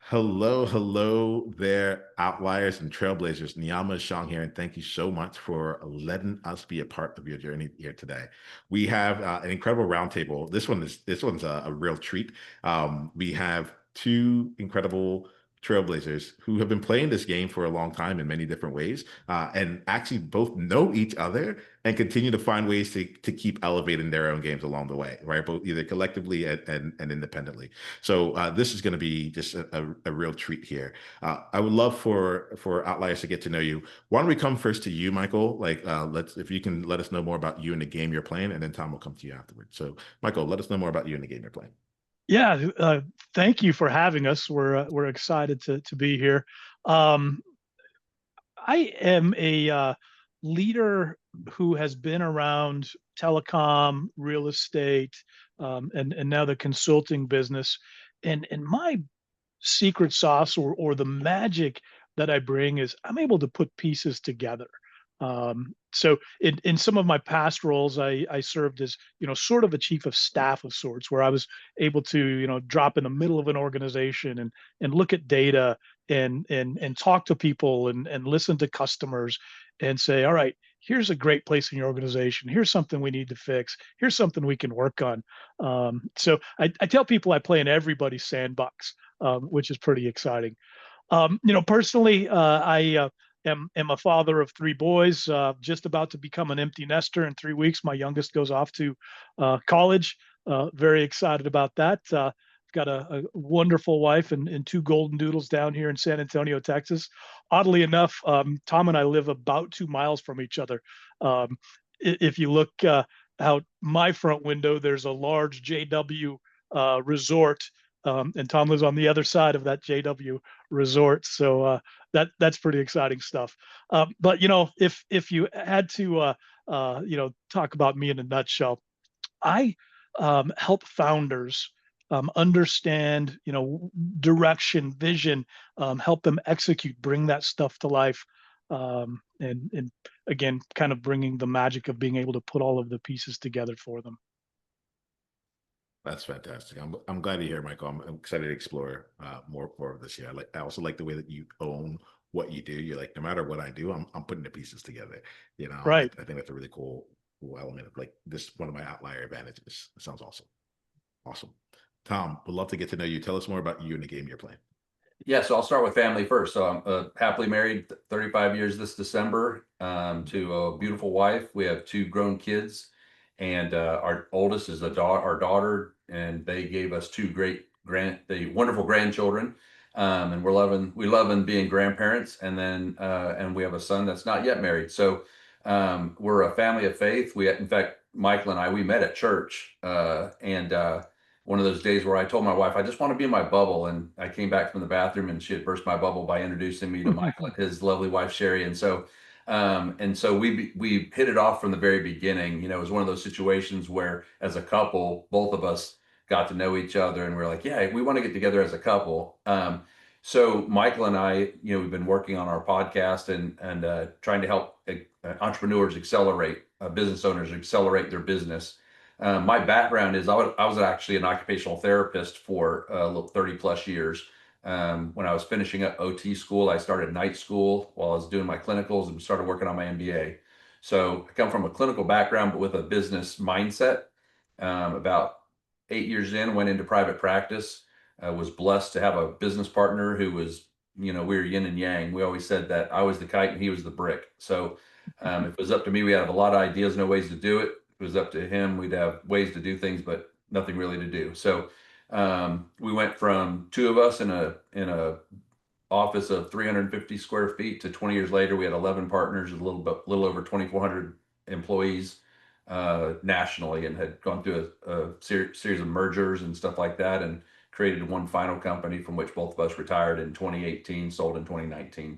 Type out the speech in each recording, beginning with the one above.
Hello there, outliers and trailblazers. Niiamah Shang here, and thank you so much for letting us be a part of your journey here today. We have an incredible roundtable. This one's a real treat. We have two incredible trailblazers who have been playing this game for a long time in many different ways, and actually both know each other and continue to find ways to keep elevating their own games along the way, right? Both either collectively and independently. So this is going to be just a real treat here. I would love for outliers to get to know you. Why don't we come first to you, Michael? Like, let's if you can let us know more about you and the game you're playing, and then Tom will come to you afterwards. So, Michael, let us know more about you and the game you're playing. Yeah, thank you for having us. We're excited to be here. Um, I am a leader who has been around telecom, real estate, and now the consulting business. And my secret sauce or the magic that I bring is I'm able to put pieces together. So in some of my past roles, I served as, sort of a chief of staff of sorts, where I was able to, drop in the middle of an organization and look at data and talk to people and listen to customers and say, all right, here's a great place in your organization. Here's something we need to fix. Here's something we can work on. So I tell people I play in everybody's sandbox, which is pretty exciting. Personally, I am a father of three boys, just about to become an empty nester in 3 weeks. My youngest goes off to college. Very excited about that. Got a wonderful wife and two golden doodles down here in San Antonio, Texas. Oddly enough, Tom and I live about 2 miles from each other. If you look out my front window, there's a large JW resort, and Tom lives on the other side of that JW resort. So that's pretty exciting stuff. But if you had to talk about me in a nutshell, I help founders understand direction, vision, help them execute, bring that stuff to life, and again, kind of bringing the magic of being able to put all of the pieces together for them. That's fantastic. I'm glad to hear, Michael. I'm excited to explore more of this here. I also like the way that you own what you do. You're like, no matter what I do, I'm putting the pieces together. Right. I think that's a really cool element of like this one of my outlier advantages. It sounds awesome. Awesome. Tom, would love to get to know you. Tell us more about you and the game you're playing. Yeah, so I'll start with family first. So I'm happily married, 35 years this December, to a beautiful wife. We have two grown kids, and our oldest is our daughter, and they gave us the wonderful grandchildren, and we loving being grandparents. And we have a son that's not yet married. So we're a family of faith. In fact, Michael and we met at church, and one of those days where I told my wife, I just want to be in my bubble. And I came back from the bathroom and she had burst my bubble by introducing me to Michael and his lovely wife, Sherry. And so we hit it off from the very beginning. It was one of those situations where as a couple, both of us got to know each other and we're like, yeah, we want to get together as a couple. So Michael and I, we've been working on our podcast and trying to help entrepreneurs accelerate, business owners accelerate their business. My background is I was actually an occupational therapist for 30 plus years. When I was finishing up OT school, I started night school while I was doing my clinicals and started working on my MBA. So I come from a clinical background, but with a business mindset. About 8 years in, went into private practice. I was blessed to have a business partner who was, we were yin and yang. We always said that I was the kite and he was the brick. So if it was up to me, we had a lot of ideas, no ways to do it. It was up to him. We'd have ways to do things, but nothing really to do. So we went from two of us in a office of 350 square feet to 20 years later, we had 11 partners, a little over 2,400 employees nationally, and had gone through a series of mergers and stuff like that, and created one final company from which both of us retired in 2018, sold in 2019,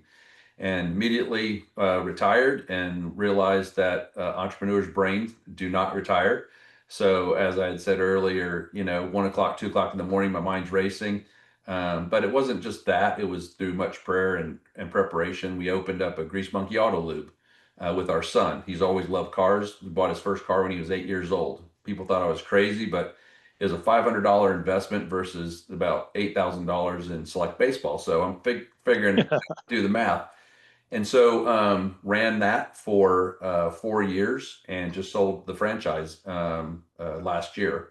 and immediately retired and realized that entrepreneurs' brains do not retire. So as I had said earlier, 1 o'clock, 2 o'clock in the morning, my mind's racing. But it wasn't just that; it was through much prayer and preparation. We opened up a Grease Monkey Auto Lube with our son. He's always loved cars. We bought his first car when he was 8 years old. People thought I was crazy, but is a $500 investment versus about $8,000 in select baseball. So I'm figuring do the math. And so ran that for 4 years and just sold the franchise last year.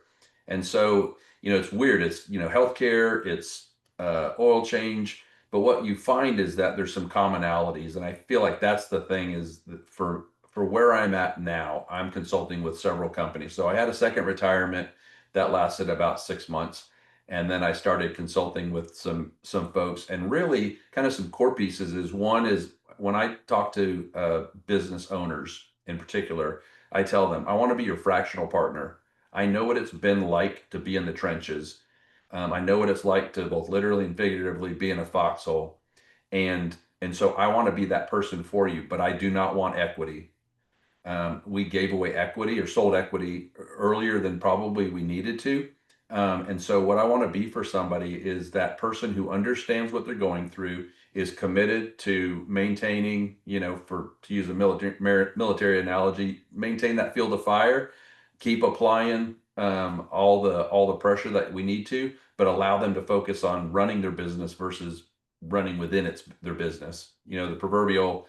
And so, it's weird. It's, healthcare, it's oil change. But what you find is that there's some commonalities. And I feel like that's the thing is that for where I'm at now, I'm consulting with several companies. So I had a second retirement that lasted about 6 months. And then I started consulting with some folks, and really kind of some core pieces is one is when I talk to business owners in particular, I tell them, I want to be your fractional partner. I know what it's been like to be in the trenches. I know what it's like to both literally and figuratively be in a foxhole. And so I want to be that person for you, but I do not want equity. We gave away equity or sold equity earlier than probably we needed to. And so, what I want to be for somebody is that person who understands what they're going through, is committed to maintaining, for to use a military analogy, maintain that field of fire, keep applying all the pressure that we need to, but allow them to focus on running their business versus running within their business. The proverbial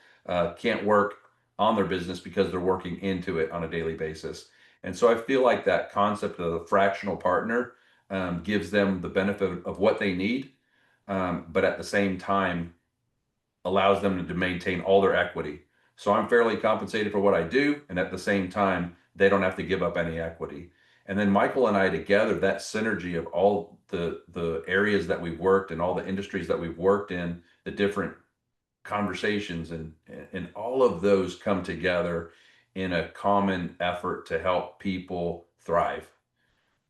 can't work on their business because they're working into it on a daily basis. And so I feel like that concept of the fractional partner gives them the benefit of what they need, but at the same time allows them to maintain all their equity. So I'm fairly compensated for what I do, and at the same time, they don't have to give up any equity. And then Michael and I together, that synergy of all the areas that we've worked and all the industries that we've worked in, the different conversations and all of those come together in a common effort to help people thrive,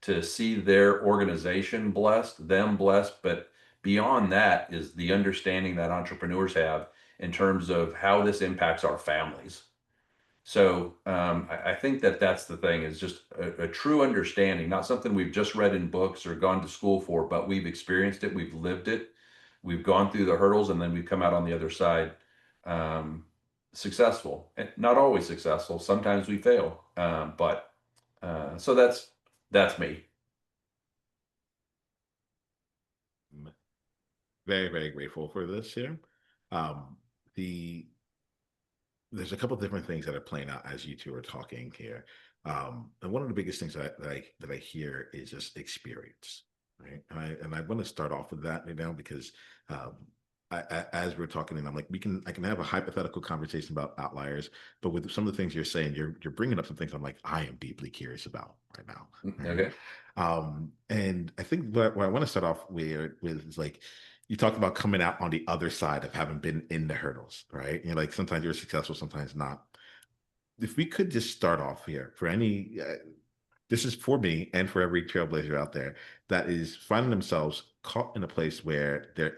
to see their organization blessed, them blessed. But beyond that is the understanding that entrepreneurs have in terms of how this impacts our families. So I think that that's the thing, is just a true understanding, not something we've just read in books or gone to school for, but we've experienced it, we've lived it, we've gone through the hurdles, and then we've come out on the other side um, successful. And not always successful. Sometimes we fail, but so that's me. Very, very grateful for this here. Um, the there's a couple of different things that are playing out as you two are talking here. And one of the biggest things that I hear is just experience, right? And I want to start off with that right now because um, as we're talking, and I'm like, I can have a hypothetical conversation about outliers, but with some of the things you're saying, you're bringing up some things I'm like, I am deeply curious about right now. Right? Okay. And I think what I want to start off with is like, you talked about coming out on the other side of having been in the hurdles, right? Like sometimes you're successful, sometimes not. If we could just start off here for any, this is for me and for every trailblazer out there that is finding themselves caught in a place where they're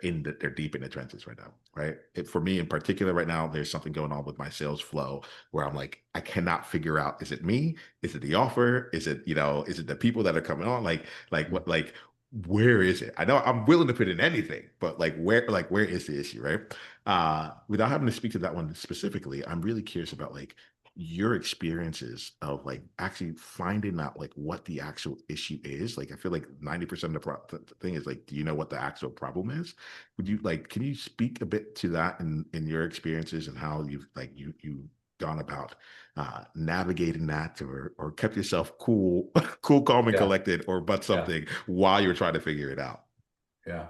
deep in the trenches right now, right? For me in particular, right now, there's something going on with my sales flow where I'm like, I cannot figure out, is it me? Is it the offer? Is it, is it the people that are coming on? What, where is it? I know I'm willing to put in anything, but where is the issue, right? Without having to speak to that one specifically, I'm really curious about your experiences of actually finding out what the actual issue is. I feel like 90% of the thing is do you know what the actual problem is? Would you can you speak a bit to that in your experiences and how you've gone about navigating that or kept yourself cool, cool, calm and Yeah. collected, or but Yeah. something while you're trying to figure it out? Yeah.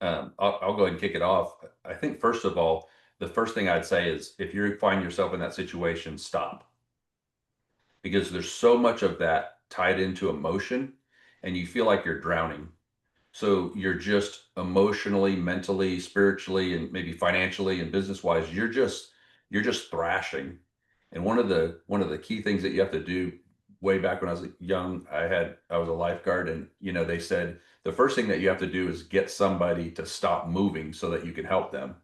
I'll go ahead and kick it off. I think first of all, the first thing I'd say is if you find yourself in that situation, stop, because there's so much of that tied into emotion and you feel like you're drowning. So you're just emotionally, mentally, spiritually, and maybe financially and business wise, you're just thrashing. And one of the key things that you have to do, way back when I was young, I was a lifeguard, and they said the first thing that you have to do is get somebody to stop moving so that you can help them,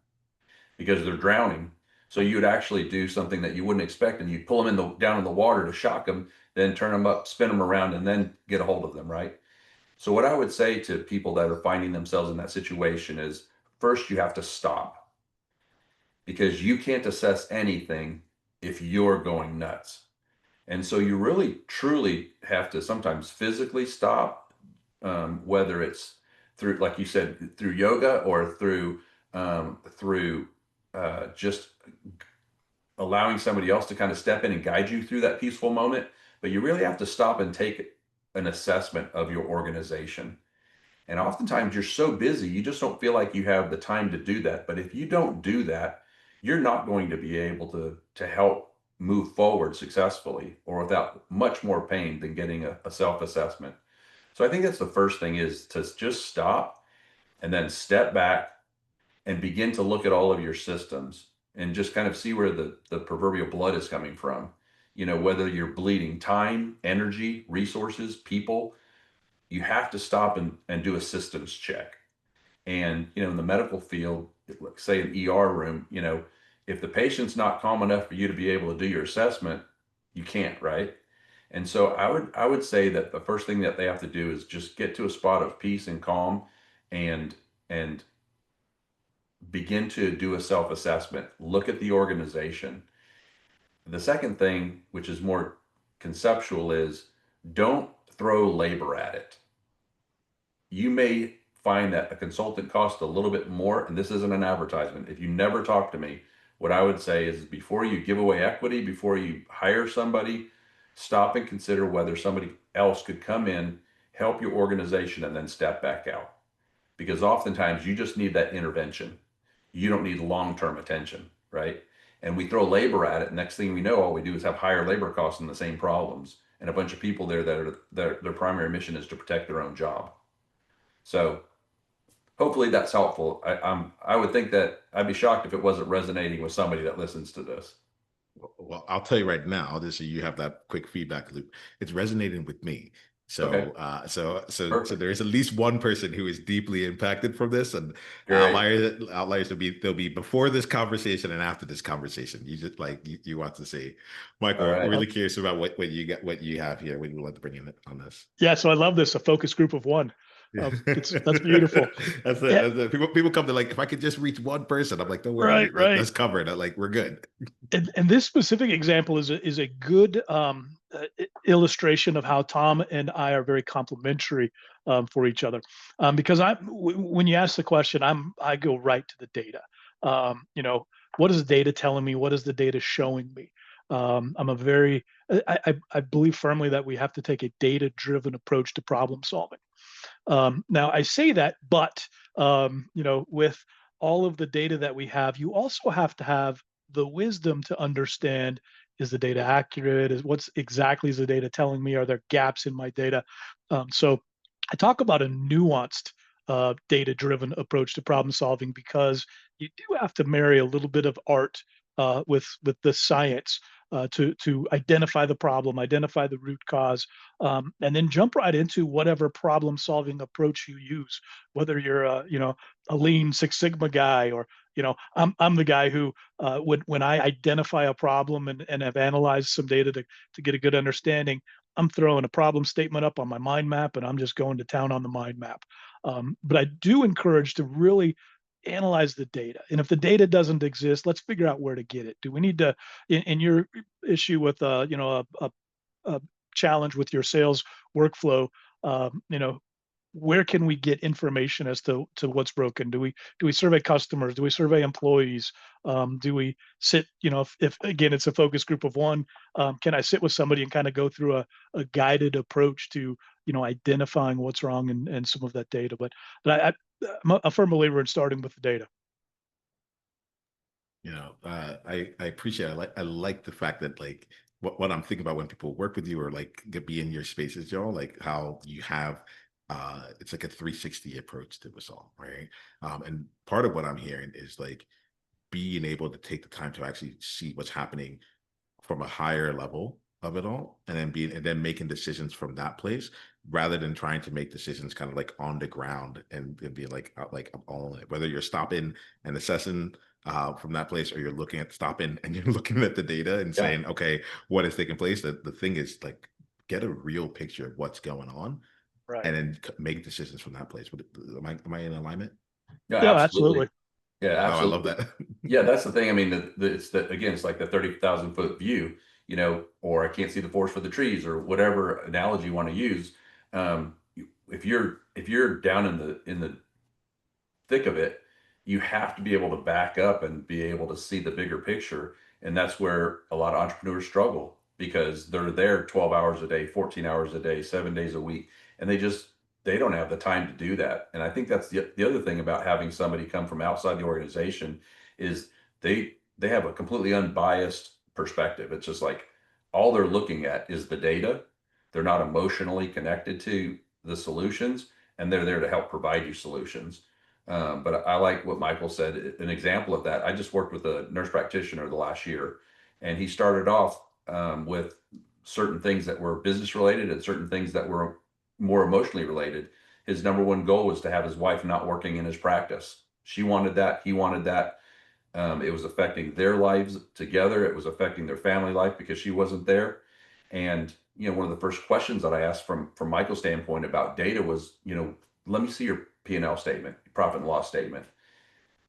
because they're drowning. So you would actually do something that you wouldn't expect, and you'd pull them down in the water to shock them, then turn them up, spin them around, and then get a hold of them, right? So what I would say to people that are finding themselves in that situation is, first you have to stop, because you can't assess anything if you're going nuts. And so you really truly have to sometimes physically stop, whether it's through, like you said, through yoga or through just allowing somebody else to kind of step in and guide you through that peaceful moment. But you really have to stop and take an assessment of your organization. And oftentimes you're so busy, you just don't feel like you have the time to do that. But if you don't do that, you're not going to be able to help move forward successfully or without much more pain than getting a self-assessment. So I think that's the first thing, is to just stop and then step back and begin to look at all of your systems and just kind of see where the proverbial blood is coming from. You know, whether you're bleeding time, energy, resources, people, you have to stop and do a systems check. And, you know, in the medical field, like say an ER room, you know, if the patient's not calm enough for you to be able to do your assessment, you can't, right? And so I would say that the first thing that they have to do is just get to a spot of peace and calm and begin to do a self-assessment, look at the organization. The second thing, which is more conceptual, is don't throw labor at it. You may find that a consultant costs a little bit more, and this isn't an advertisement. If you never talk to me, what I would say is, before you give away equity, before you hire somebody, stop and consider whether somebody else could come in, help your organization, and then step back out. Because oftentimes you just need that intervention. You don't need long-term attention, right? And we throw labor at it. Next thing we know, all we do is have higher labor costs and the same problems, and a bunch of people there that are their primary mission is to protect their own job. So hopefully that's helpful. I would think that I'd be shocked if it wasn't resonating with somebody that listens to this. Well, I'll tell you right now, just so you have that quick feedback loop, it's resonating with me. Okay, So perfect. there is at least one person who is deeply impacted from this, and Great. outliers will be before this conversation and after this conversation. You just like you want to say, All Michael, I'm right. really curious about what you got, what you have here. What you would like to bring in on this. Yeah, so I love this, a focus group of one. That's beautiful. Yeah, That's it. People come to like, if I could just reach one person, I'm like, don't worry, right. that's covered. Like, we're good. And this specific example is a good illustration of how Tom and I are very complementary for each other. Because when you ask the question, I go right to the data. You know, what is the data telling me? What is the data showing me? I'm a very I believe firmly that we have to take a data-driven approach to problem solving. Now I say that, but you know, with all of the data that we have, you also have to have the wisdom to understand, is the data accurate? Is what's exactly is the data telling me? Are there gaps in my data? So I talk about a nuanced data-driven approach to problem solving, because you do have to marry a little bit of art with the science to identify the problem, identify the root cause, and then jump right into whatever problem-solving approach you use. Whether you're you know, a Lean Six Sigma guy, or you know, I'm the guy who when I identify a problem and have analyzed some data to get a good understanding, I'm throwing a problem statement up on my mind map and I'm just going to town on the mind map. But I do encourage to really analyze the data. And if the data doesn't exist, let's figure out where to get it. Do we need to, in your issue with you know, a challenge with your sales workflow, you know, where can we get information as to what's broken? Do we survey customers? Do we survey employees? Do we sit, you know, if again it's a focus group of one, can I sit with somebody and kind of go through a guided approach to, you know, identifying what's wrong and some of that data? I'm a firm believer in starting with the data. You know, I appreciate it. I like the fact that like what I'm thinking about when people work with you or like get be in your spaces, y'all, like how you have it's like a 360 approach to this all, right? And part of what I'm hearing is like being able to take the time to actually see what's happening from a higher level of it all, and then making decisions from that place, rather than trying to make decisions kind of like on the ground and be like I'm all in it. Whether you're stopping and assessing from that place, or you're looking at stopping and you're looking at the data and Yeah, saying, okay, what is taking place? The thing is like, get a real picture of what's going on Right. and then make decisions from that place. Am I in alignment? yeah, Yeah, absolutely. absolutely. Yeah, Oh, I love absolutely. that. Yeah, that's the thing. I mean, it's that, again, it's like the 30,000 foot view, you know, or I can't see the forest for the trees, or whatever analogy you want to use. if you're down in the thick of it, you have to be able to back up and be able to see the bigger picture. And that's where a lot of entrepreneurs struggle because they're there 12 hours a day, 14 hours a day, 7 days a week, and they don't have the time to do that. And I think that's the other thing about having somebody come from outside the organization is they have a completely unbiased perspective. It's just like all they're looking at is the data. They're not emotionally connected to the solutions, and they're there to help provide you solutions. But I like what Michael said. An example of that, I just worked with a nurse practitioner the last year, and he started off with certain things that were business related and certain things that were more emotionally related. His number one goal was to have his wife not working in his practice. She wanted that. He wanted that. It was affecting their lives together. It was affecting their family life because she wasn't there. And one of the first questions that I asked from Michael's standpoint about data was, let me see your P&L statement, profit and loss statement.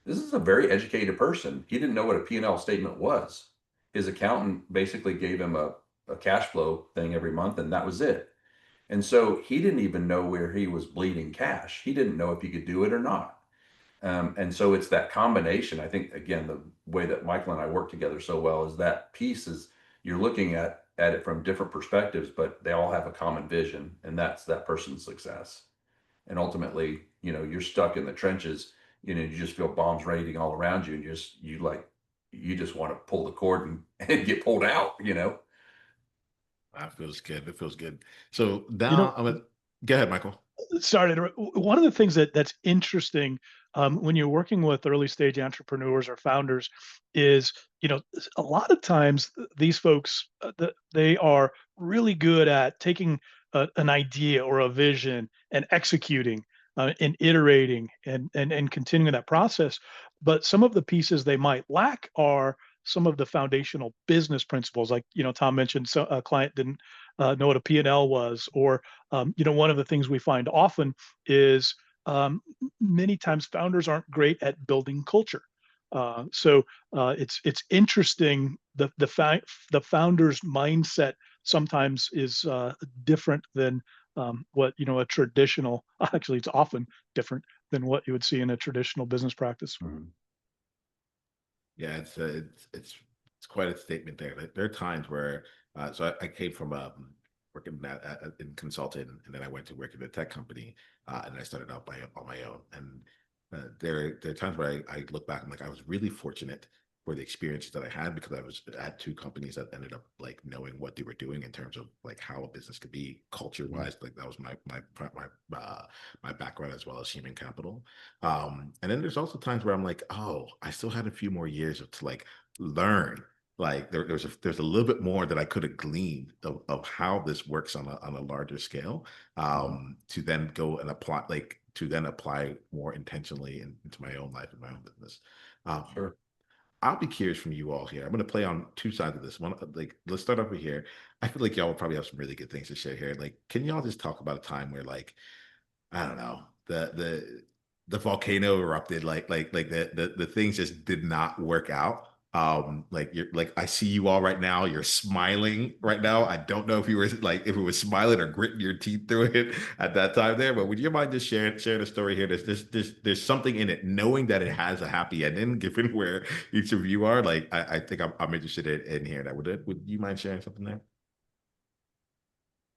This is a very educated person. He didn't know what a P&L statement was. His accountant basically gave him a cash flow thing every month, and that was it. And so he didn't even know where he was bleeding cash. He didn't know if he could do it or not. And so it's that combination. I think, again, the way that Michael and I work together so well is that piece is you're looking at it from different perspectives, but they all have a common vision, and that's that person's success. And ultimately, you're stuck in the trenches, you just feel bombs raining all around you, and you just want to pull the cord and get pulled out. That feels good. It feels good. So You now know, I'm gonna go ahead, Michael. sorry to interrupt. One of the things that's interesting when you're working with early stage entrepreneurs or founders is, a lot of times these folks they are really good at taking an idea or a vision and executing and iterating and continuing that process. But some of the pieces they might lack are some of the foundational business principles. Like, Tom mentioned, so a client didn't know what a P&L was, or one of the things we find often is many times founders aren't great at building culture. It's interesting the founder's mindset sometimes is different than what a traditional. Actually, it's often different than what you would see in a traditional business practice. Mhm. Yeah, it's quite a statement there. Like, there are times where so I came from working in consulting, and then I went to work in a tech company, and I started out on my own. And there are times where I look back and like I was really fortunate for the experiences that I had because I was at two companies that ended up like knowing what they were doing in terms of like how a business could be culture Mhm. wise. Like that was my background as well as human capital. And then there's also times where I'm like, oh, I still had a few more years to like learn. Like there's a little bit more that I could have gleaned of how this works on a larger scale, Mhm. to then go and apply more intentionally into my own life and my own business. Um, Sure. I'll be curious from you all here. I'm going to play on two sides of this. One, like, let's start over here. I feel like y'all will probably have some really good things to share here. Like, can y'all just talk about a time where, like, I don't know, the volcano erupted, like the things just did not work out. Like you're like I see you all right now. You're smiling right now. I don't know if you were like if it was smiling or gritting your teeth through it at that time there, but would you mind just sharing a story here? There's something in it, knowing that it has a happy ending, given where each of you are. Like I think I'm interested in hearing that. Would you mind sharing something there?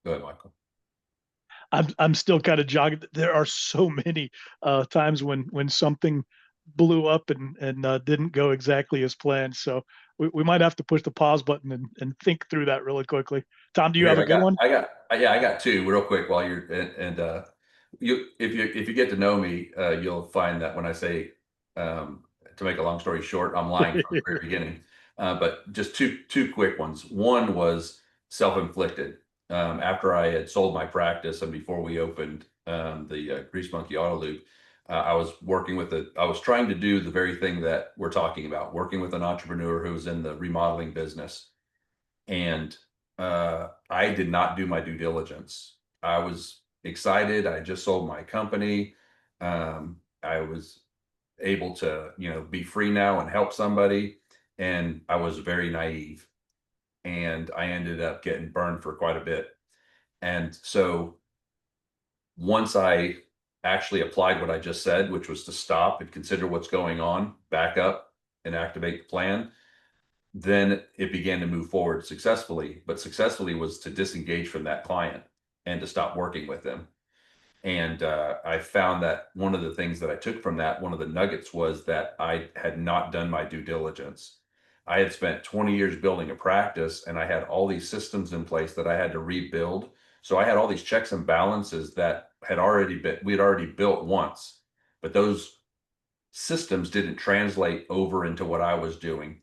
Go ahead, Michael. I'm still kind of jogging. There are so many times when something blew up and didn't go exactly as planned. So we might have to push the pause button and think through that really quickly. Tom, do you have Here, a good one? I got two real quick while you're and if you get to know me, you'll find that when I say to make a long story short, I'm lying from the very beginning. But just two quick ones. One was self-inflicted. After I had sold my practice and before we opened the Grease Monkey Auto Loop, I was trying to do the very thing that we're talking about, working with an entrepreneur who's in the remodeling business, and I did not do my due diligence. I was excited. I just sold my company. I was able to, be free now and help somebody. And I was very naive, and I ended up getting burned for quite a bit. And so once I actually applied what I just said, which was to stop and consider what's going on, back up and activate the plan, then it began to move forward successfully. But successfully was to disengage from that client and to stop working with them. And I found that one of the things that I took from that, one of the nuggets, was that I had not done my due diligence. I had spent 20 years building a practice, and I had all these systems in place that I had to rebuild. So I had all these checks and balances that we had already built once, but those systems didn't translate over into what I was doing.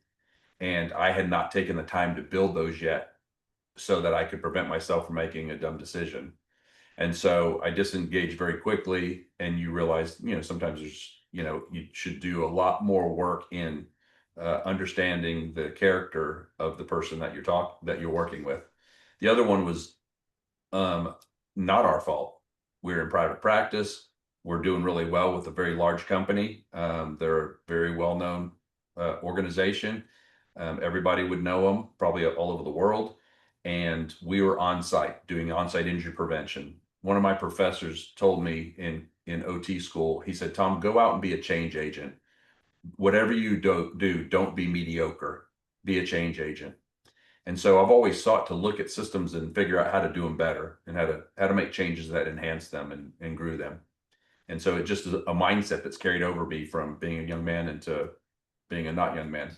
And I had not taken the time to build those yet so that I could prevent myself from making a dumb decision. And so I disengaged very quickly, and you realize, sometimes you should do a lot more work in understanding the character of the person that you're working with. The other one was not our fault. We're in private practice. We're doing really well with a very large company. They're a very well-known organization. Everybody would know them, probably all over the world. And we were on site doing on-site injury prevention. One of my professors told me in OT school, he said, "Tom, go out and be a change agent. Whatever you do, don't be mediocre. Be a change agent." And so I've always sought to look at systems and figure out how to do them better and how to make changes that enhance them and grew them. And so it just is a mindset that's carried over me from being a young man into being a not young man.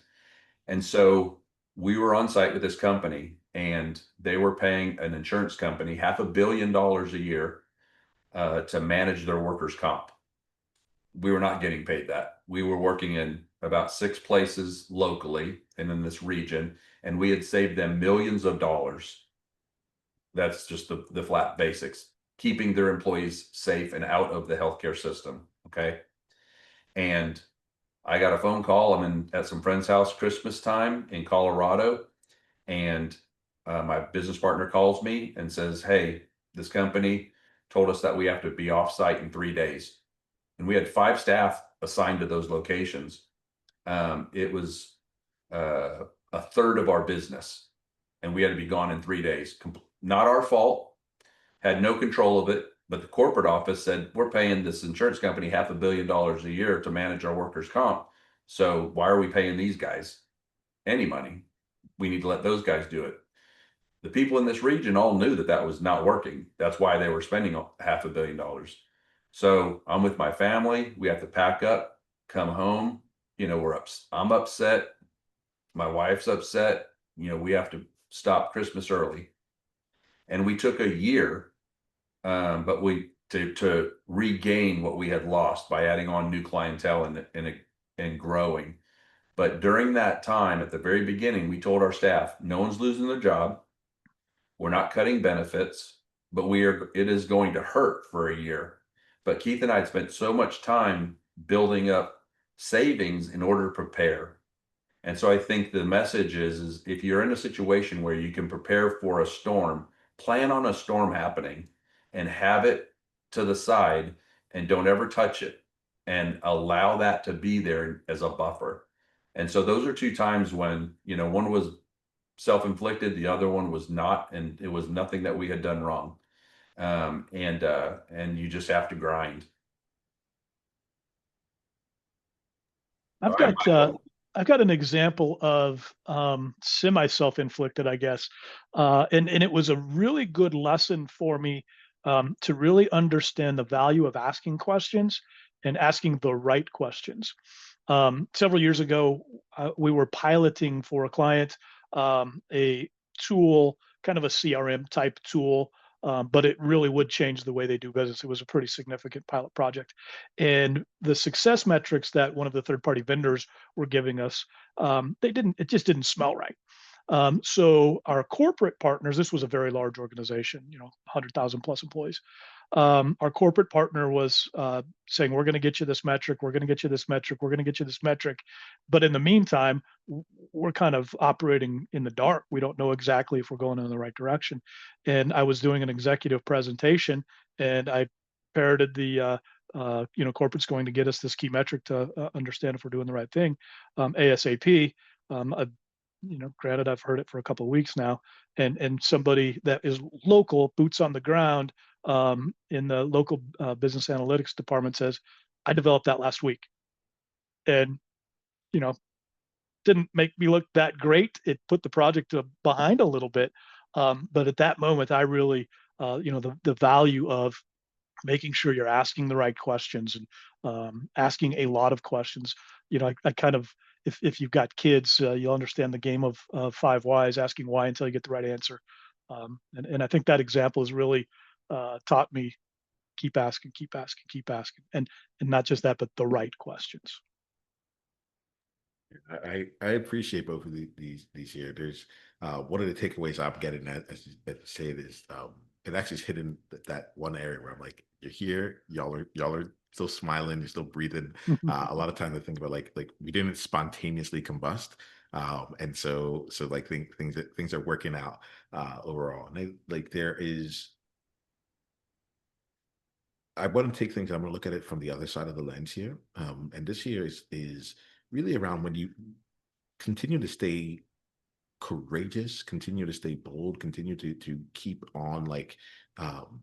And so we were on site with this company, and they were paying an insurance company $500 million a year to manage their workers' comp. We were not getting paid that. We were working in about 6 places locally and in this region, and we had saved them millions of dollars. That's just the flat basics, keeping their employees safe and out of the healthcare system. Okay. And I got a phone call. I'm at some friend's house Christmas time in Colorado, and my business partner calls me and says, "Hey, this company told us that we have to be off site in 3 days." And we had 5 staff assigned to those locations. It was a third of our business, and we had to be gone in 3 days. Not our fault, had no control of it, but the corporate office said, "We're paying this insurance company $500 million a year to manage our workers' comp. So why are we paying these guys any money? We need to let those guys do it." The people in this region all knew that that was not working. That's why they were spending $500 million. So I'm with my family. We have to pack up, come home. I'm upset. My wife's upset. We have to stop Christmas early. And we took a year, but to regain what we had lost by adding on new clientele and growing. But during that time, at the very beginning, we told our staff, no one's losing their job. We're not cutting benefits, but it is going to hurt for a year. But Keith and I had spent so much time building up savings in order to prepare. And so I think the message is if you're in a situation where you can prepare for a storm, plan on a storm happening and have it to the side, and don't ever touch it, and allow that to be there as a buffer. And so those are 2 times when, one was self-inflicted, the other one was not, and it was nothing that we had done wrong. And you just have to grind. I've All right, got Michael. I've got an example of semi self-inflicted, I guess, and it was a really good lesson for me to really understand the value of asking questions and asking the right questions. Several years ago, we were piloting for a client a tool, kind of a CRM type tool, but it really would change the way they do business. It was a pretty significant pilot project. And the success metrics that one of the third party vendors were giving us, it just didn't smell right. So our corporate partners, this was a very large organization, 100,000 plus employees. Our corporate partner was saying, "We're going to get you this metric. We're going to get you this metric. We're going to get you this metric." But in the meantime, we're kind of operating in the dark. We don't know exactly if we're going in the right direction. And I was doing an executive presentation, and I parroted corporate's going to get us this key metric to understand if we're doing the right thing, ASAP. Granted, I've heard it for a couple of weeks now, and somebody that is local, boots on the ground, in the local business analytics department says, I developed that last week. And, you know, didn't make me look that great. It put the project behind a little bit. But at that moment, I really, the value of making sure you're asking the right questions and asking a lot of questions. I kind of, if you've got kids, you'll understand the game of 5 whys, asking why until you get the right answer. And I think that example has really taught me keep asking, keep asking, keep asking, and not just that, but the right questions. I appreciate both of these here. There's one of the takeaways I'm getting at, as you say it, is it actually is hitting that one area where I'm like, you're here, y'all are still smiling, you're still breathing. A lot of times I think about like we didn't spontaneously combust, and so like things are working out overall. And like there is, I want to take things. I'm going to look at it from the other side of the lens here, and this here is really around when you continue to stay courageous, continue to stay bold, continue to keep on like um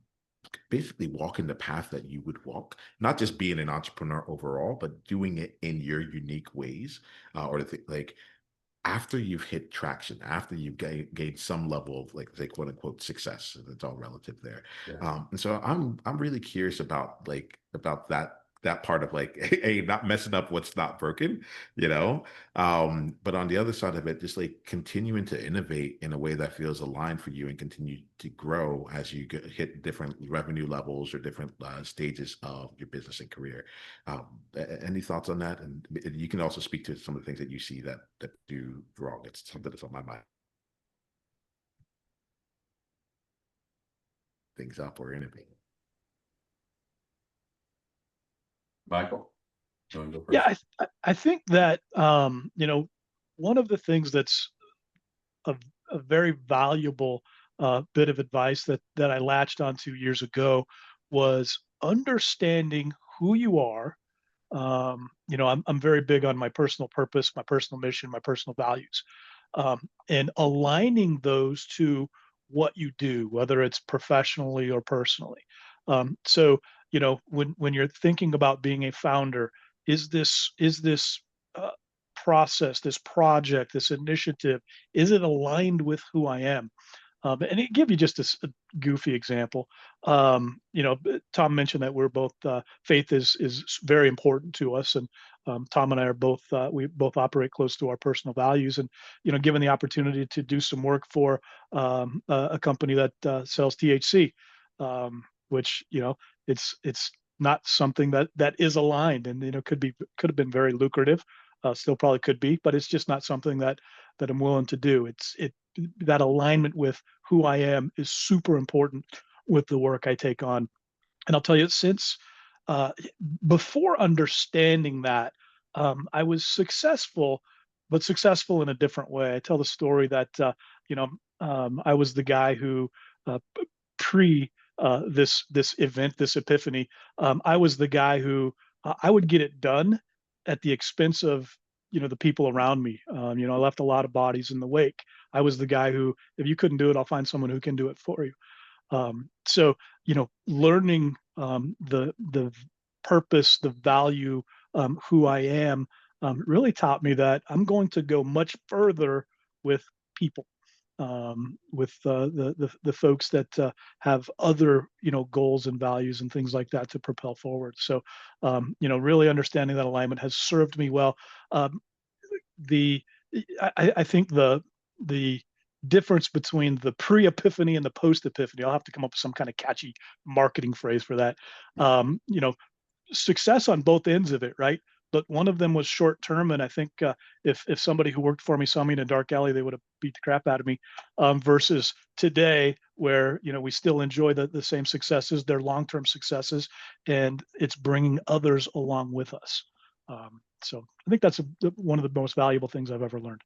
basically walking the path that you would walk, not just being an entrepreneur overall, but doing it in your unique ways, or like after you've hit traction, after you've gained some level of like say quote unquote success, and it's all relative there. Yeah. And so I'm really curious about about that part of like a not messing up what's not broken, you know. But on the other side of it, just like continuing to innovate in a way that feels aligned for you and continue to grow as you hit different revenue levels or different stages of your business and career. Any thoughts on that? And you can also speak to some of the things that you see that do wrong. It's something that's on my mind. Things up or anything. Michael, you want to go Yeah, first? I think that one of the things that's a, a very valuable bit of advice that I latched onto years ago was understanding who you are. I'm very big on my personal purpose, my personal mission, my personal values, and aligning those to what you do, whether it's professionally or personally. So, when you're thinking about being a founder, is this uh, process, this project, this initiative, is it aligned with who I am? And it give you just a goofy example. Tom mentioned that we're both faith is very important to us, and Tom and I are both we both operate close to our personal values. And given the opportunity to do some work for a company that sells THC, which it's not something that is aligned, and could have been very lucrative, still probably could be, but it's just not something that I'm willing to do. That alignment with who I am is super important with the work I take on. And I'll tell you, since uh, before understanding that, I was successful, but successful in a different way. I tell the story that you know I was the guy who pre this event, this epiphany, I was the guy who I would get it done at the expense of the people around me. I left a lot of bodies in the wake. I was the guy who, if you couldn't do it, I'll find someone who can do it for you. So learning the purpose, the value, who I am, really taught me that I'm going to go much further with people, with the folks that have other goals and values and things like that to propel forward. So really understanding that alignment has served me well. Um, the I think the difference between the pre-epiphany and the post-epiphany, I'll have to come up with some kind of catchy marketing phrase for that. Success on both ends of it, right? But one of them was short term, and I think if somebody who worked for me saw me in a dark alley, they would have beat the crap out of me. Versus today, where we still enjoy the same successes, they're long term successes, and it's bringing others along with us. So I think that's one of the most valuable things I've ever learned.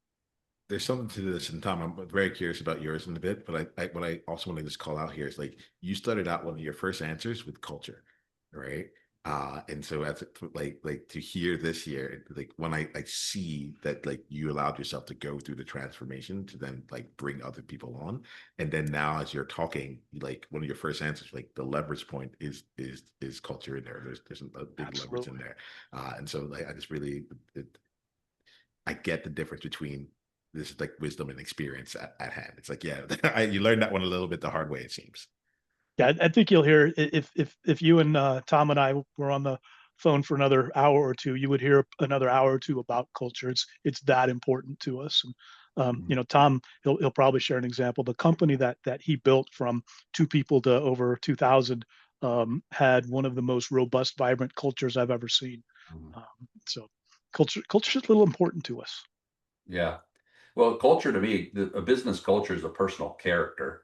There's something to this, and Tom, I'm very curious about yours in a bit, but I what I also want to just call out here is like you started out one of your first answers with culture, right? And so as like to hear this year, like when I see that like you allowed yourself to go through the transformation to then like bring other people on, and then now as you're talking, like one of your first answers, like the leverage point is culture in there. There's a big leverage in Absolutely. there, and so like I just really I get the difference between this is like wisdom and experience at hand. It's like yeah, you learned that one a little bit the hard way it seems. Yeah, I think you'll hear if you and Tom and I were on the phone for another hour or two, you would hear another hour or two about culture. It's that important to us. And, Mhm. Tom, he'll probably share an example. The company that he built from 2 people to over 2,000 had one of the most robust, vibrant cultures I've ever seen. Mhm. So culture is a little important to us. Yeah. Well, culture to me, a business culture is a personal character,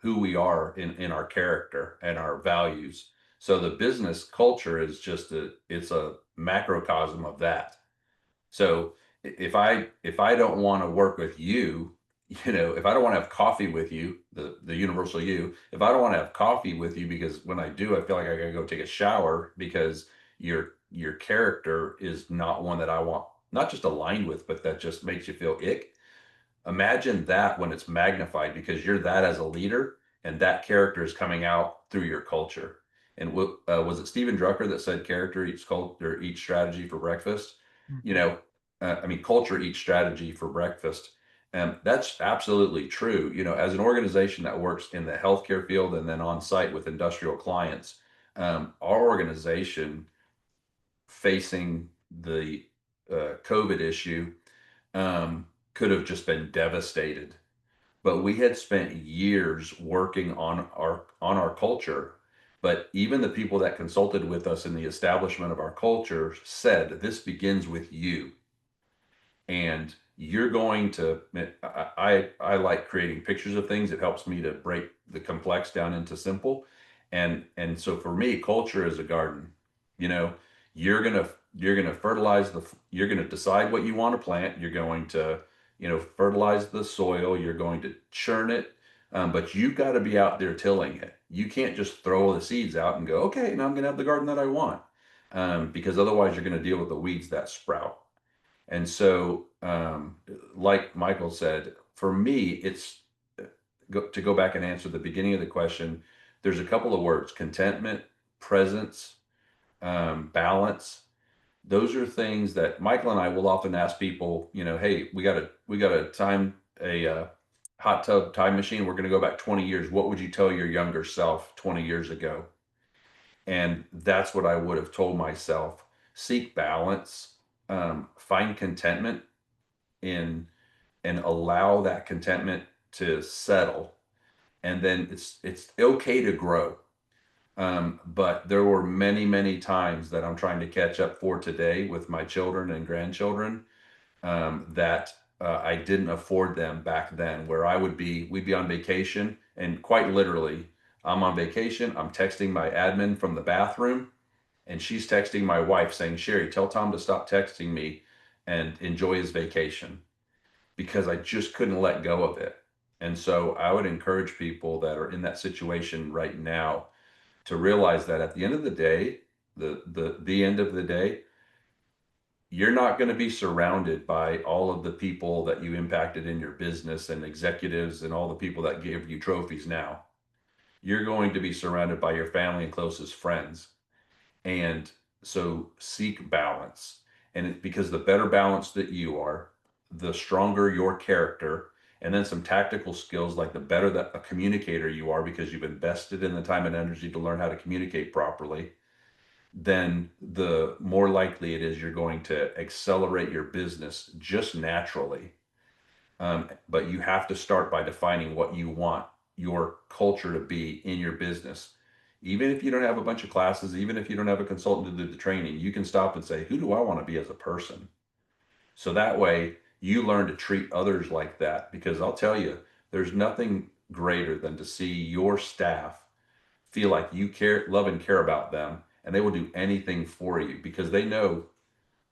who we are in our character and our values. So the business culture is just it's a macrocosm of that. So if I don't want to work with you, if I don't want to have coffee with you, the universal you, if I don't want to have coffee with you because when I do, I feel like I gotta go take a shower because your character is not one that I want not just aligned with, but that just makes you feel ick. Imagine that when it's magnified because you're that as a leader and that character is coming out through your culture. And was it Steven Drucker that said character eats culture, each strategy for breakfast? You Mhm. know, I mean, culture eats strategy for breakfast. And that's absolutely true. As an organization that works in the healthcare field and then on site with industrial clients, our organization facing the COVID issue could have just been devastated. But we had spent years working on our culture. But even the people that consulted with us in the establishment of our culture said this begins with you, and you're going to. I like creating pictures of things. It helps me to break the complex down into simple, and so for me, culture is a garden. You know, you're gonna fertilize you're gonna decide what you want to plant. You're going to fertilize the soil. You're going to churn it, but you've got to be out there tilling it. You can't just throw the seeds out and go, okay, now I'm gonna have the garden that I want, because otherwise you're gonna deal with the weeds that sprout. And so, like Michael said, for me, it's to go back and answer the beginning of the question. There's a couple of words: contentment, presence, balance. Those are things that Michael and I will often ask people. Hey, we got to time a hot tub time machine. We're going to go back 20 years. What would you tell your younger self 20 years ago? And that's what I would have told myself: seek balance, find contentment in and allow that contentment to settle, and then it's okay to grow. But there were many times that I'm trying to catch up for today with my children and grandchildren, that I didn't afford them back then, where we'd be on vacation, and quite literally, I'm on vacation, I'm texting my admin from the bathroom, and she's texting my wife saying, Sherry, tell Tom to stop texting me and enjoy his vacation, because I just couldn't let go of it. And so I would encourage people that are in that situation right now to realize that at the end of the day, the end of the day, you're not going to be surrounded by all of the people that you impacted in your business and executives and all the people that give you trophies now. You're going to be surrounded by your family and closest friends. And so seek balance. Because the better balanced that you are, the stronger your character, and then some tactical skills, like the better that a communicator you are because you've invested in the time and energy to learn how to communicate properly, then the more likely it is you're going to accelerate your business just naturally. But you have to start by defining what you want your culture to be in your business. Even if you don't have a bunch of classes, even if you don't have a consultant to do the training, you can stop and say, who do I want to be as a person? So that way you learn to treat others like that. Because I'll tell you, there's nothing greater than to see your staff feel like you care, love, and care about them, and they will do anything for you because they know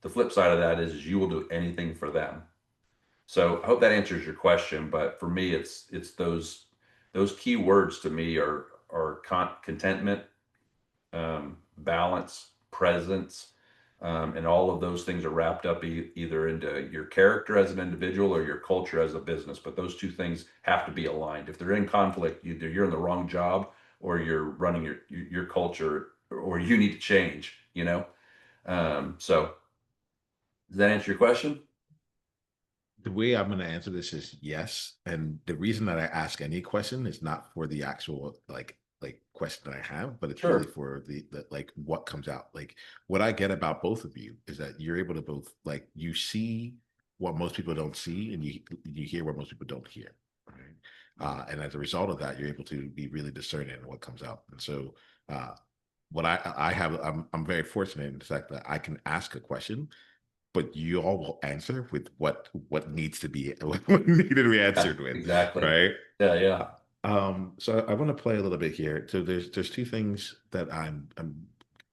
the flip side of that is you will do anything for them. So I hope that answers your question. But for me, it's those key words to me are contentment, balance, presence, and all of those things are wrapped up either into your character as an individual or your culture as a business. But those two things have to be aligned. If they're in conflict, either you're in the wrong job or you're running your culture, or you need to change. So does that answer your question? The way I'm going to answer this is yes. And the reason that I ask any question is not for the actual like question that I have, but it's really Sure. for the like what comes out. Like what I get about both of you is that you're able to both like you see what most people don't see, and you hear what most people don't hear. Right. And as a result of that, you're able to be really discerning in what comes out. And so what I have, I'm very fortunate in the fact that I can ask a question, but you all will answer with what needs to be what needed to be Yeah, answered with, exactly. right? Yeah, yeah. So I want to play a little bit here. So there's two things that I'm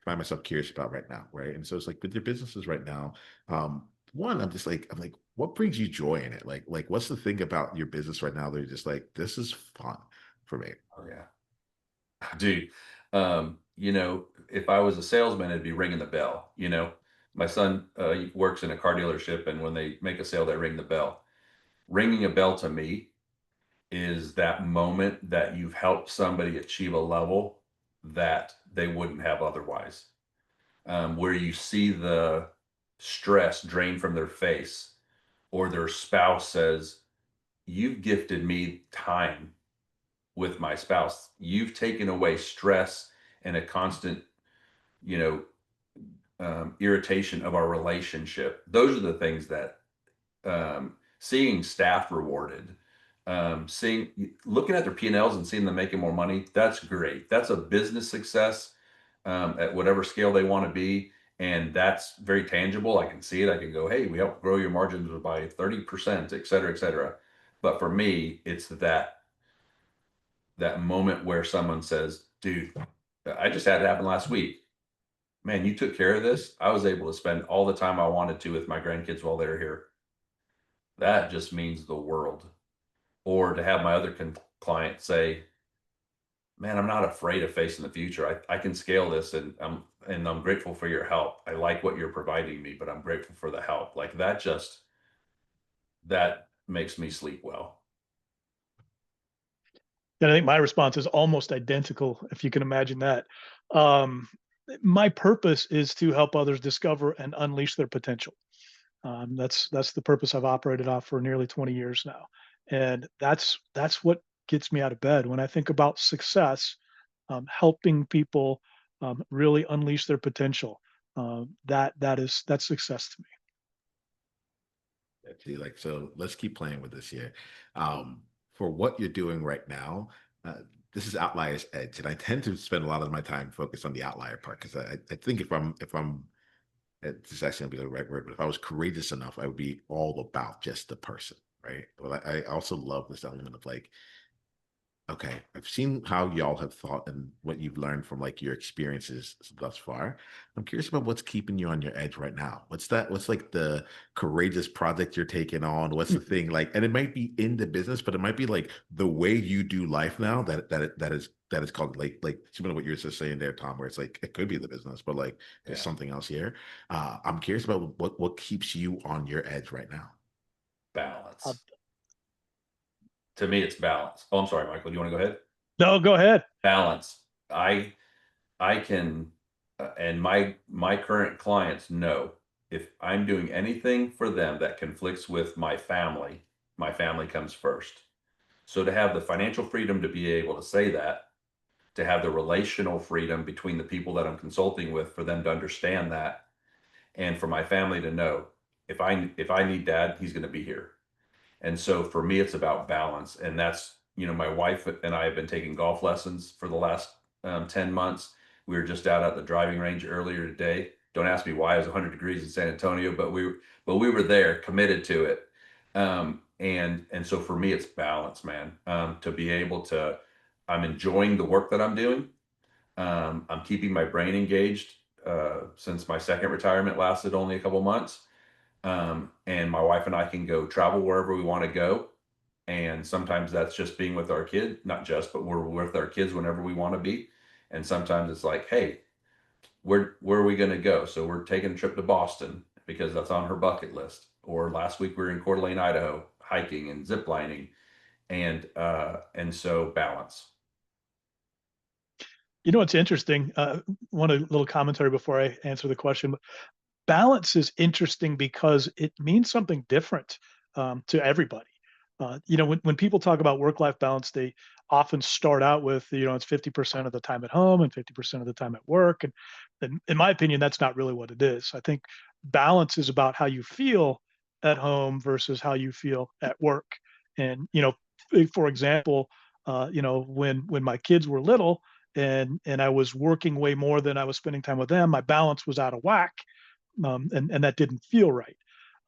find myself curious about right now, right? And so it's like with your businesses right now, one, I'm like, what brings you joy in it? Like what's the thing about your business right now that you're just like, this is fun for me? Oh yeah. Dude, if I was a salesman, it'd be ringing the bell. My son he works in a car dealership, and when they make a sale, they ring the bell. Ringing a bell to me is that moment that you've helped somebody achieve a level that they wouldn't have otherwise, where you see the stress drain from their face, or their spouse says, "You've gifted me time with my spouse. You've taken away stress and a constant, you know, irritation of our relationship." Those are the things that seeing staff rewarded, looking at their P&Ls and seeing them making more money. That's great. That's a business success at whatever scale they want to be. And that's very tangible. I can see it. I can go, hey, we helped grow your margins by 30%, et cetera, et cetera. But for me, it's that moment where someone says, dude, I just had it happen last week. Man, you took care of this. I was able to spend all the time I wanted to with my grandkids while they're here. That just means the world. Or to have my other client say, man, I'm not afraid of facing the future. I can scale this, and I'm grateful for your help. I like what you're providing me, but I'm grateful for the help. Like that makes me sleep well. And I think my response is almost identical, if you can imagine that. Um, my purpose is to help others discover and unleash their potential. That's the purpose I've operated off for nearly 20 years now, and that's what gets me out of bed when I think about success, helping people really unleash their potential. That's success to me. See, like, so let's keep playing with this here. For what you're doing right now, uh, this is Outlier's Edge, and I tend to spend a lot of my time focused on the outlier part because I think if I'm this is actually gonna be the right word, but if I was courageous enough, I would be all about just the person, right? But I also love this element of like, okay, I've seen how y'all have thought and what you've learned from like your experiences thus far. I'm curious about what's keeping you on your edge right now. What's that? What's like the courageous project you're taking on? What's the thing like? And it might be in the business, but it might be like the way you do life now that is called like similar to what you're just saying there, Tom, where it's like it could be the business, but like there's Yeah. something else here. I'm curious about what keeps you on your edge right now. Uh, Balance. To me, it's balance. Oh, I'm sorry, Michael. Do you want to go ahead? no, go ahead. Balance. I can, and my current clients know, if I'm doing anything for them that conflicts with my family comes first. So to have the financial freedom to be able to say that, to have the relational freedom between the people that I'm consulting with, for them to understand that, and for my family to know, if I need dad, he's going to be here. And so for me, it's about balance. And that's, my wife and I have been taking golf lessons for the last 10 months. We were just out at the driving range earlier today. Don't ask me why. It was 100 degrees in San Antonio, but we were there, committed to it. And so for me, it's balance, man. To be able to, I'm enjoying the work that I'm doing. I'm keeping my brain engaged. Since my second retirement lasted only a couple months, and my wife and I can go travel wherever we want to go. And sometimes that's just being with our kid, not just, but we're with our kids whenever we want to be. And sometimes it's like, hey, where are we going to go? So we're taking a trip to Boston because that's on her bucket list. Or last week we were in Coeur d'Alene, Idaho, hiking and zip lining, and so balance. You know, it's interesting. One little commentary before I answer the question. Balance is interesting because it means something different to everybody. You know, when people talk about work-life balance, they often start out with, you know, it's 50% of the time at home and 50% of the time at work. And in my opinion, that's not really what it is. I think balance is about how you feel at home versus how you feel at work. And, you know, for example, you know, when my kids were little and I was working way more than I was spending time with them, my balance was out of whack, and that didn't feel right.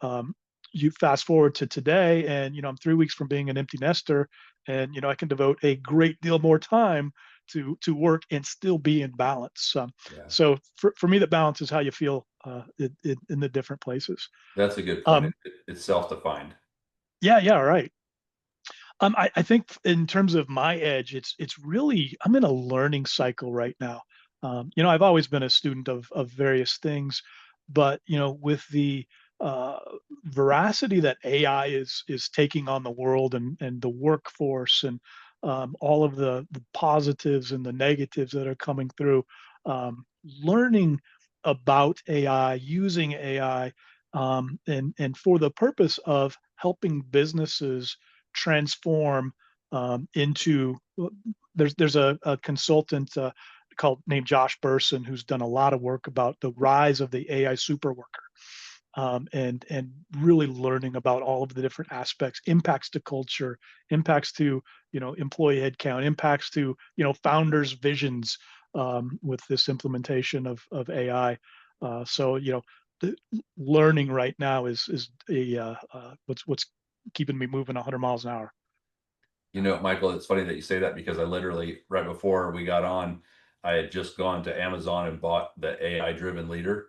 Um, you fast forward to today, and you know I'm 3 weeks from being an empty nester, and you know I can devote a great deal more time to work and still be in balance. Yeah, So for me, the balance is how you feel in the different places. that's a good point. Um, It's self-defined. yeah, yeah, right. I think in terms of my edge, it's really I'm in a learning cycle right now. You know, I've always been a student of various things, but you know, with the uh, veracity that AI is taking on the world and the workforce and all of the positives and the negatives that are coming through, learning about AI, using AI, and for the purpose of helping businesses transform into there's a consultant called named Josh Burson who's done a lot of work about the rise of the AI super worker, and really learning about all of the different aspects, impacts to culture, impacts to you know employee headcount, impacts to you know founders' visions with this implementation of AI. So you know, the learning right now is a what's keeping me moving 100 miles an hour. You know, Michael, it's funny that you say that because I literally, right before we got on, I had just gone to Amazon and bought the AI driven leader.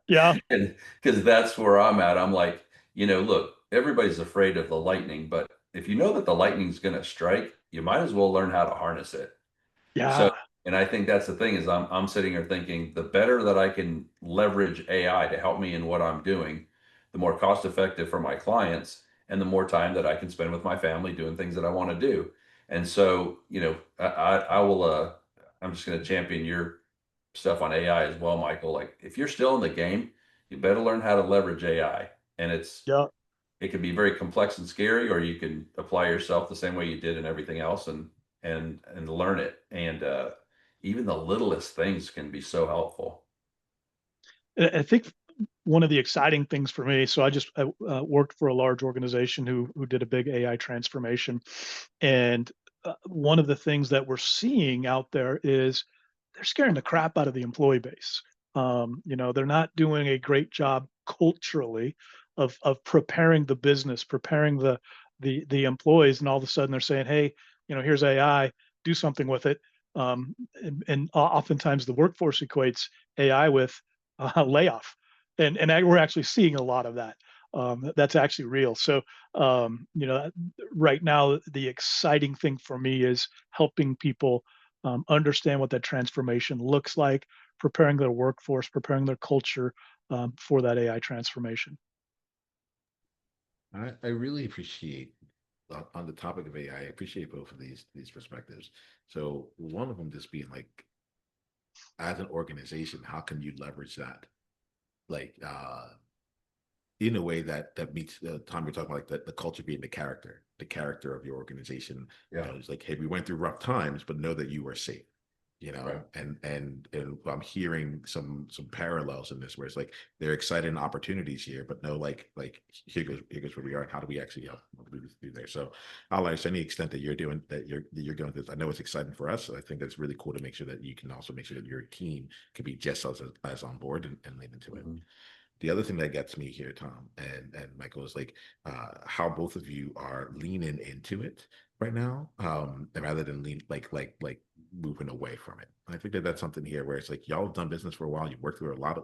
Yeah, And because that's where I'm at. I'm like, look, everybody's afraid of the lightning, but if you know that the lightning's going to strike, you might as well learn how to harness it. So, yeah, and I think that's the thing is I'm sitting here thinking the better that I can leverage AI to help me in what I'm doing, the more cost effective for my clients and the more time that I can spend with my family doing things that I want to do. And so, I will, I'm just going to champion your stuff on AI as well, Michael. Like if you're still in the game, you better learn how to leverage AI. And yeah. it can be very complex and scary, or you can apply yourself the same way you did in everything else and learn it. And even the littlest things can be so helpful. I think one of the exciting things for me. So I worked for a large organization who did a big AI transformation, and one of the things that we're seeing out there is they're scaring the crap out of the employee base. You know, they're not doing a great job culturally of preparing the business, preparing the employees, and all of a sudden they're saying, "Hey, you know, here's AI, do something with it." And oftentimes the workforce equates AI with layoff, and we're actually seeing a lot of that. That's actually real. So you know, right now the exciting thing for me is helping people understand what that transformation looks like, preparing their workforce, preparing their culture for that AI transformation. I really appreciate on the topic of AI. I appreciate both of these perspectives. So one of them just being like, as an organization, how can you leverage that? Like in a way that meets the time we're talking about, like the culture being the character of your organization. You Yeah. know, it's like, hey, we went through rough times, but know that you are safe. You Right. know, and I'm hearing some parallels in this where it's like they're exciting opportunities here, but no, like here's where we are, and how do we actually help do there? So I'll ask any extent that you're going through this. I know it's exciting for us. So I think that's really cool to make sure that you can also make sure that your team can be just as on board and lean into it. Mhm. The other thing that gets me here, Tom and Michael, is like how both of you are leaning into it right now, and rather than lean like moving away from it. I think that that's something here where it's like y'all have done business for a while. You've worked with a lot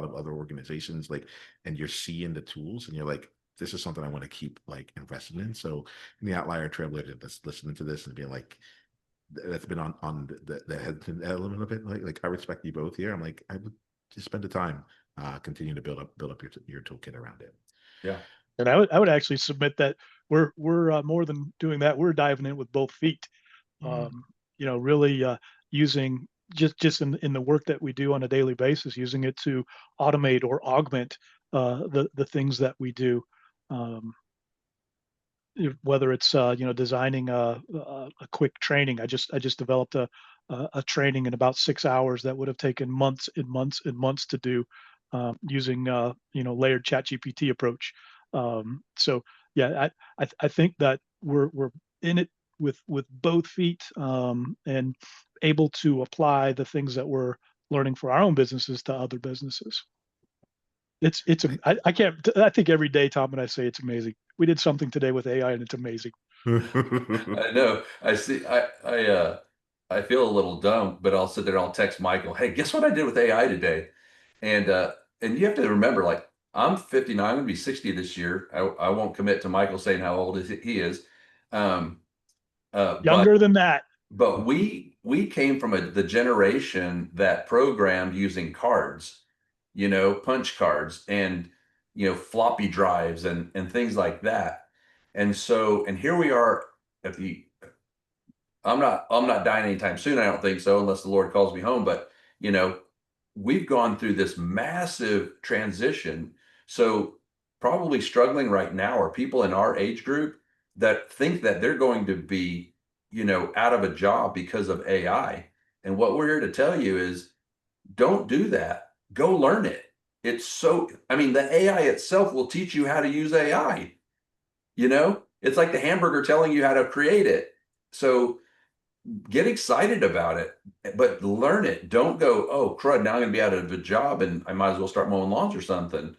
of other organizations, like, and you're seeing the tools, and you're like, this is something I want to keep like investing in. So in the outlier trailblazer that's listening to this and being like, that's been on the hesitant element of it. Like I respect you both here. I'm like, I would just spend the time continue to build up your toolkit around it. Yeah. And I would actually submit that we're more than doing that. We're diving in with both feet. Really using just in the work that we do on a daily basis, using it to automate or augment the things that we do. Whether it's designing a quick training. I just developed a training in about 6 hours that would have taken months and months and months to do, using layered chat GPT approach. So yeah, I think that we're in it with both feet, and able to apply the things that we're learning for our own businesses to other businesses. I can't, I think every day Tom and I say it's amazing. We did something today with AI and it's amazing. I know. I see. I feel a little dumb, but I'll sit there and I'll text Michael, "Hey, guess what I did with AI today?" And you have to remember, like, I'm 59, I'm gonna be 60 this year. I won't commit to Michael saying how old he is. Um, but Younger than that. we came from the generation that programmed using cards, punch cards and floppy drives and things like that. And here we are at the I'm not dying anytime soon, I don't think so, unless the Lord calls me home. But you know, we've gone through this massive transition. So probably struggling right now are people in our age group that think that they're going to be, out of a job because of AI. And what we're here to tell you is don't do that. Go learn it. I mean, the AI itself will teach you how to use AI. It's like the hamburger telling you how to create it. So get excited about it, but learn it. Don't go, oh, crud, now I'm going to be out of a job and I might as well start mowing lawns or something.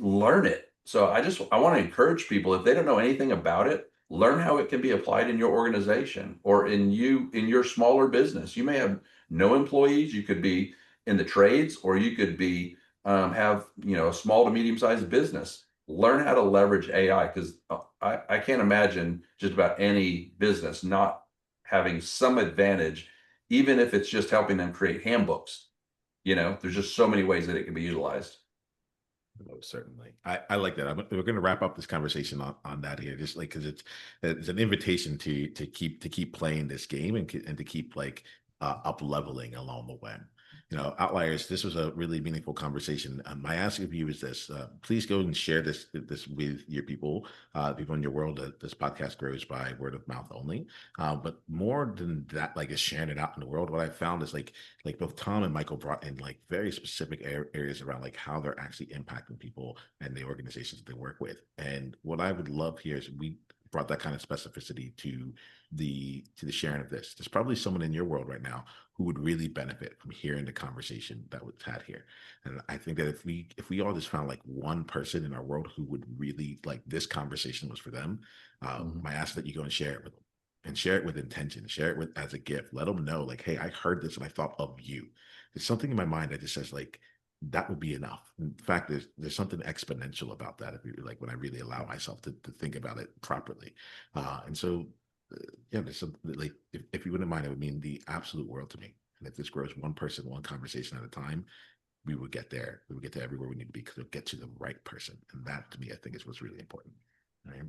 Learn it. So I want to encourage people, if they don't know anything about it, learn how it can be applied in your organization or in your smaller business. You may have no employees. You could be in the trades, or you could be have a small to medium sized business. Learn how to leverage AI, because I can't imagine just about any business not having some advantage, even if it's just helping them create handbooks. There's just so many ways that it can be utilized. Most certainly. I like that. We're going to wrap up this conversation on that here, just like because it's an invitation to keep playing this game and to keep like up leveling along the way. Outliers. This was a really meaningful conversation. My ask of you is this: please go and share this with your people, people in your world. This podcast grows by word of mouth only. But more than that, like is sharing it out in the world. What I found is like both Tom and Michael brought in like very specific areas around like how they're actually impacting people and the organizations that they work with. And what I would love here is we brought that kind of specificity to the sharing of this. There's probably someone in your world right now who would really benefit from hearing the conversation that was had here. And I think that if we all just found like one person in our world who would really like this conversation was for them, my ask that you go and share it with them. And share it with intention, share it with as a gift. Let them know, like, hey, I heard this and I thought of you. There's something in my mind that just says, like, that would be enough. In fact, there's something exponential about that. If you like, when I really allow myself to think about it properly, and so yeah, there's some like if you wouldn't mind, it would mean the absolute world to me. And if this grows one person, one conversation at a time, we would get there. We would get to everywhere we need to be because it'll get to the right person, and that to me, I think is what's really important. Right?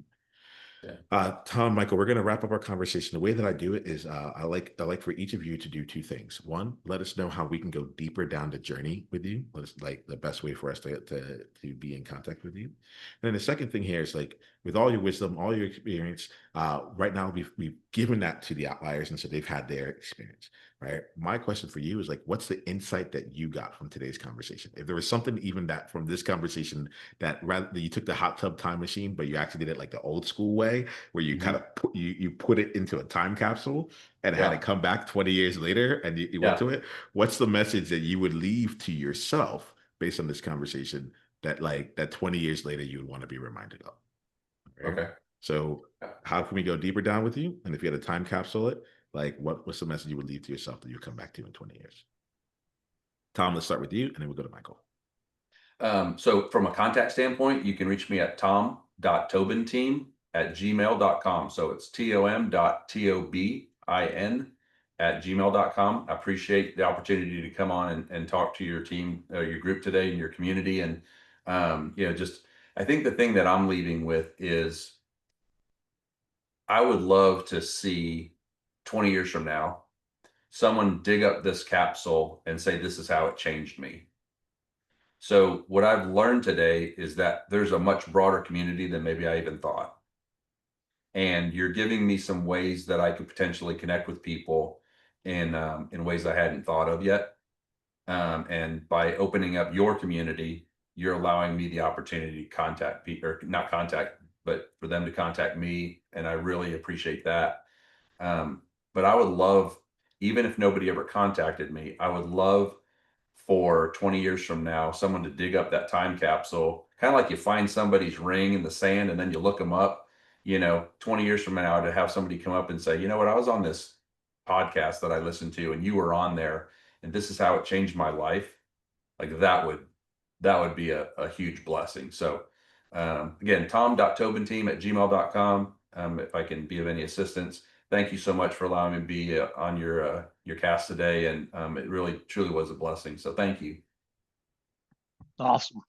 Tom, Michael, we're going to wrap up our conversation. The way that I do it is I like for each of you to do two things. One, let us know how we can go deeper down the journey with you. Let us like the best way for us to be in contact with you. And then the second thing here is like with all your wisdom, all your experience, right now we've given that to the outliers, and so they've had their experience. Right. My question for you is like, what's the insight that you got from today's conversation? If there was something even that from this conversation that rather you took the hot tub time machine, but you actually did it like the old school way, where you kind of you put it into a time capsule and had it come back 20 years later and you went to it. What's the message that you would leave to yourself based on this conversation that like that 20 years later you would want to be reminded of? Right? Okay. So how can we go deeper down with you? And if you had a time capsule it, like what's the message you would leave to yourself that you come back to in 20 years? Tom, let's start with you and then we'll go to Michael. So from a contact standpoint, you can reach me at tom.tobinteam@gmail.com. So it's tom.tobin outliers@gmail.com. I appreciate the opportunity to come on and talk to your team, your group today and your community. And, just, I think the thing that I'm leaving with is I would love to see 20 years from now, someone dig up this capsule and say, this is how it changed me. So what I've learned today is that there's a much broader community than maybe I even thought. And you're giving me some ways that I could potentially connect with people in ways I hadn't thought of yet. And by opening up your community, you're allowing me the opportunity to contact people, or not contact, but for them to contact me. And I really appreciate that. But I would love, even if nobody ever contacted me, I would love for 20 years from now, someone to dig up that time capsule, kind of like you find somebody's ring in the sand and then you look them up, 20 years from now, to have somebody come up and say, you know what, I was on this podcast that I listened to and you were on there and this is how it changed my life. Like that would be a huge blessing. So again, tom.tobenteam@gmail.com. If I can be of any assistance. Thank you so much for allowing me to be on your cast today. And it really, truly was a blessing. So thank you. Awesome.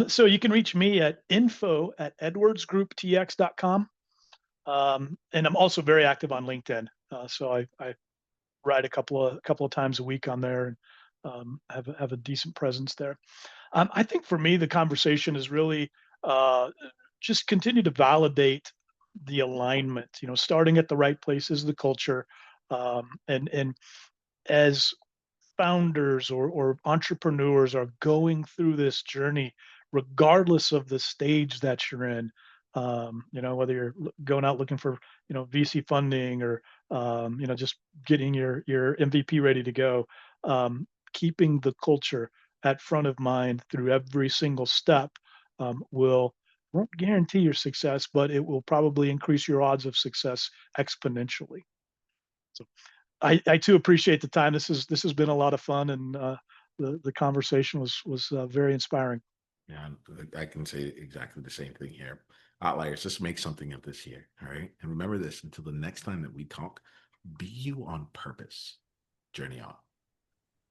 So you can reach me at info@edwardsgrouptx.com. And I'm also very active on LinkedIn. So I write a couple of times a week on there, and have a decent presence there. I think for me, the conversation is really just continue to validate the alignment. Starting at the right place is the culture, and as founders or entrepreneurs are going through this journey, regardless of the stage that you're in, whether you're going out looking for, VC funding, or, just getting your MVP ready to go, keeping the culture at front of mind through every single step won't guarantee your success, but it will probably increase your odds of success exponentially. So I too appreciate the time. This has been a lot of fun, and the conversation was very inspiring. Yeah, I can say exactly the same thing here. Outliers, just make something of this year. All right. And remember this, until the next time that we talk, be you on purpose. Journey on.